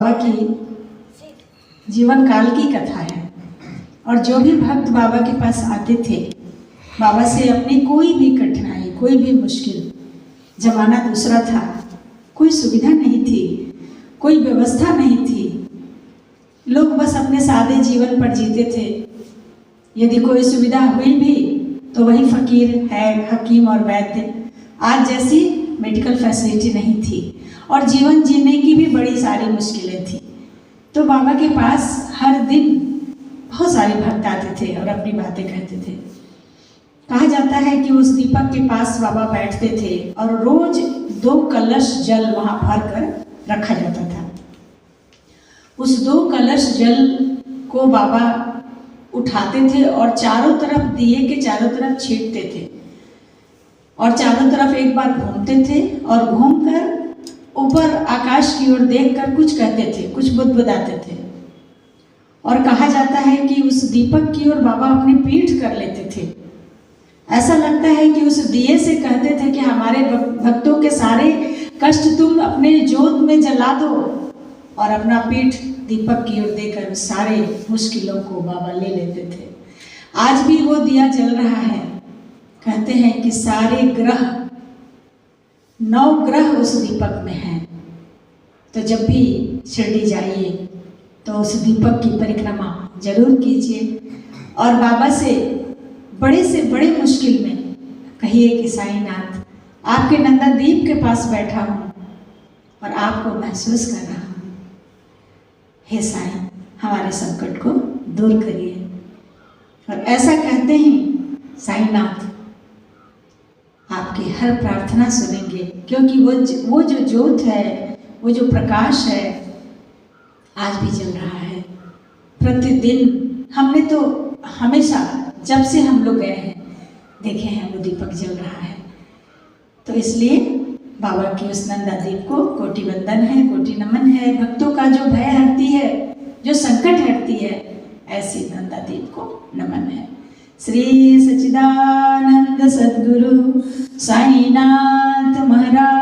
बाबा की जीवन काल की कथा है। और जो भी भक्त बाबा के पास आते थे, बाबा से अपनी कोई भी कठिनाई, कोई भी मुश्किल, जमाना दूसरा था, कोई सुविधा नहीं थी, कोई व्यवस्था नहीं थी, लोग बस अपने सादे जीवन पर जीते थे। यदि कोई सुविधा हुई भी तो वही फकीर है, हकीम और वैद्य। आज जैसी मेडिकल फैसिलिटी नहीं थी और जीवन जीने की भी बड़ी सारी मुश्किलें थी। तो बाबा के पास हर दिन बहुत सारे भक्त आते थे और अपनी बातें कहते थे। कहा जाता है कि उस दीपक के पास बाबा बैठते थे और रोज 2 कलश जल वहाँ भर कर रखा जाता था। उस 2 कलश जल को बाबा उठाते थे और चारों तरफ, दिए के चारों तरफ छींटते थे और चारों तरफ एक बार घूमते थे और घूमकर ऊपर आकाश की ओर देखकर कुछ कहते थे, कुछ बुदबुदाते थे। और कहा जाता है कि उस दीपक की ओर बाबा अपनी पीठ कर लेते थे। ऐसा लगता है कि उस दिए से कहते थे कि हमारे भक्तों के सारे कष्ट तुम अपने जोत में जला दो, और अपना पीठ दीपक की ओर देकर सारे मुश्किलों को बाबा ले लेते थे। आज भी वो दिया जल रहा है। कहते हैं कि सारे ग्रह, 9 ग्रह उस दीपक में हैं। तो जब भी शिरडी जाइए तो उस दीपक की परिक्रमा जरूर कीजिए और बाबा से बड़े मुश्किल में कहिए कि साईनाथ, आपके नंदादीप के पास बैठा हूँ और आपको महसूस कर रहा हूँ। हे साईं, हमारे संकट को दूर करिए। और ऐसा कहते ही साईनाथ आपकी हर प्रार्थना सुनेंगे, क्योंकि वो जो ज्योत है, वो जो प्रकाश है, आज भी जल रहा है। प्रतिदिन हमने तो हमेशा, जब से हम लोग गए हैं, देखे हैं वो दीपक जल रहा है। तो इसलिए बाबा की उस नंदादीप को कोटि वंदन है, कोटि नमन है। भक्तों का जो भय हरती है, जो संकट हरती है, ऐसी नंदादीप को नमन है। श्री सच्चिदानंद सद्गुरु साईनाथ महाराज